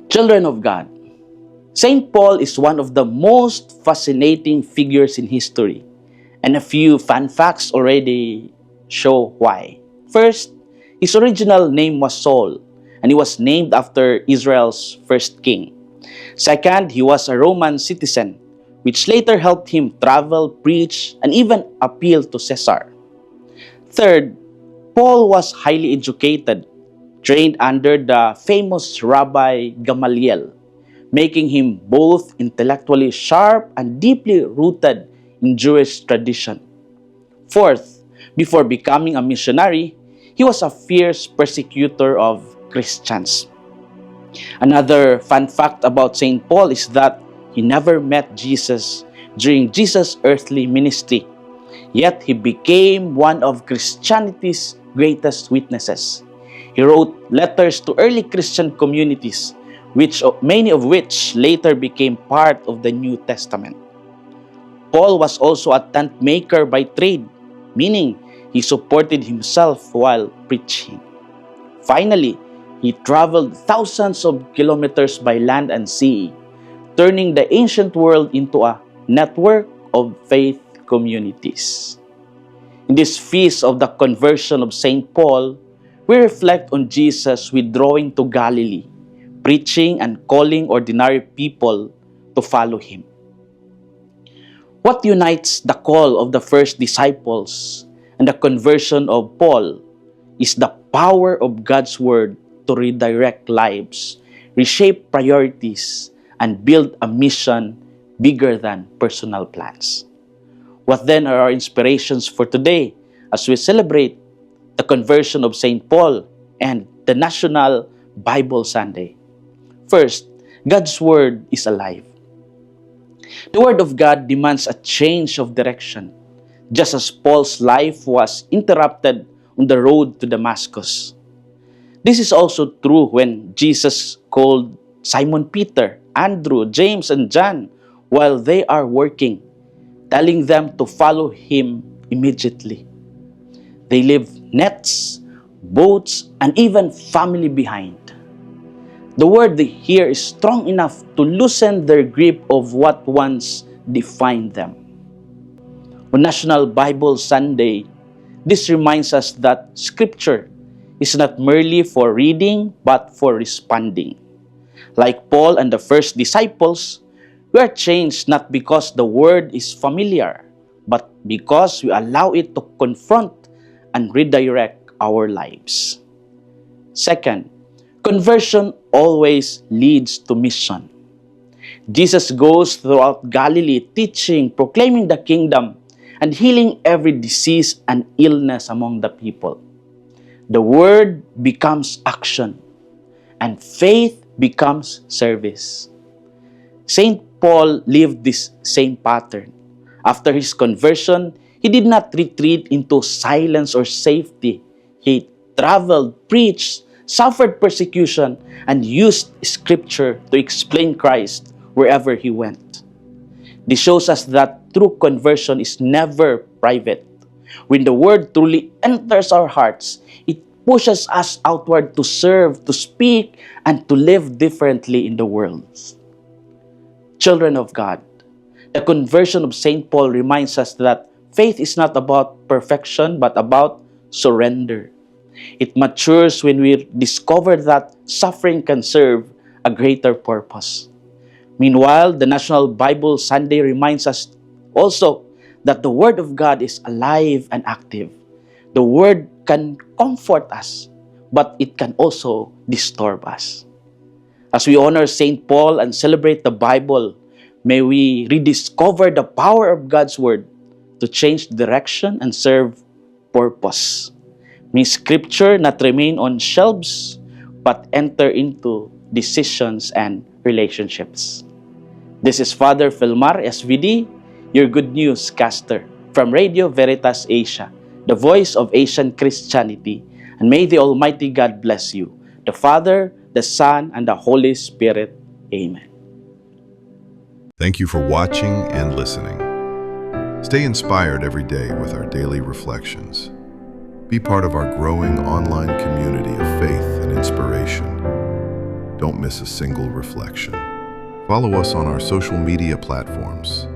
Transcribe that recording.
Children of God, St. Paul is one of the most fascinating figures in history, and a few fun facts already show why. First, his original name was Saul, and he was named after Israel's first king. Second, he was a Roman citizen, which later helped him travel, preach, and even appeal to Caesar. Third, Paul was highly educated, trained under the famous Rabbi Gamaliel, making him both intellectually sharp and deeply rooted in Jewish tradition. Fourth, before becoming a missionary, he was a fierce persecutor of Christians. Another fun fact about St. Paul is that he never met Jesus during Jesus' earthly ministry, yet he became one of Christianity's greatest witnesses. He wrote letters to early Christian communities, many of which later became part of the New Testament. Paul was also a tent maker by trade, meaning he supported himself while preaching. Finally, he traveled thousands of kilometers by land and sea, turning the ancient world into a network of faith communities. In this feast of the conversion of St. Paul, we reflect on Jesus withdrawing to Galilee, preaching and calling ordinary people to follow him. What unites the call of the first disciples and the conversion of Paul is the power of God's Word to redirect lives, reshape priorities, and build a mission bigger than personal plans. What then are our inspirations for today as we celebrate the conversion of St. Paul and the National Bible Sunday? First, God's Word is alive. The Word of God demands a change of direction, just as Paul's life was interrupted on the road to Damascus. This is also true when Jesus called Simon Peter, Andrew, James, and John while they are working, telling them to follow him immediately. They leave nets, boats, and even family behind. The word they hear is strong enough to loosen their grip of what once defined them. On National Bible Sunday, this reminds us that Scripture is not merely for reading but for responding. Like Paul and the first disciples, we are changed not because the Word is familiar, but because we allow it to confront and redirect our lives. Second, conversion always leads to mission. Jesus goes throughout Galilee teaching, proclaiming the kingdom, and healing every disease and illness among the people. The word becomes action, and faith becomes service. St. Paul lived this same pattern. After his conversion, he did not retreat into silence or safety. He traveled, preached, suffered persecution, and used Scripture to explain Christ wherever he went. This shows us that true conversion is never private. When the Word truly enters our hearts, it pushes us outward to serve, to speak, and to live differently in the world. Children of God, the conversion of St. Paul reminds us that faith is not about perfection but about surrender. It matures when we discover that suffering can serve a greater purpose. Meanwhile, the National Bible Sunday reminds us also that the Word of God is alive and active. The Word can comfort us, but it can also disturb us. As we honor St. Paul and celebrate the Bible, may we rediscover the power of God's Word to change direction and serve purpose. May Scripture not remain on shelves, but enter into decisions and relationships. This is Father Filmar SVD, your Good News caster from Radio Veritas Asia, the voice of Asian Christianity, and may the Almighty God bless you, the Father, the Son, and the Holy Spirit. Amen. Thank you for watching and listening. Stay inspired every day with our daily reflections. Be part of our growing online community of faith and inspiration. Don't miss a single reflection. Follow us on our social media platforms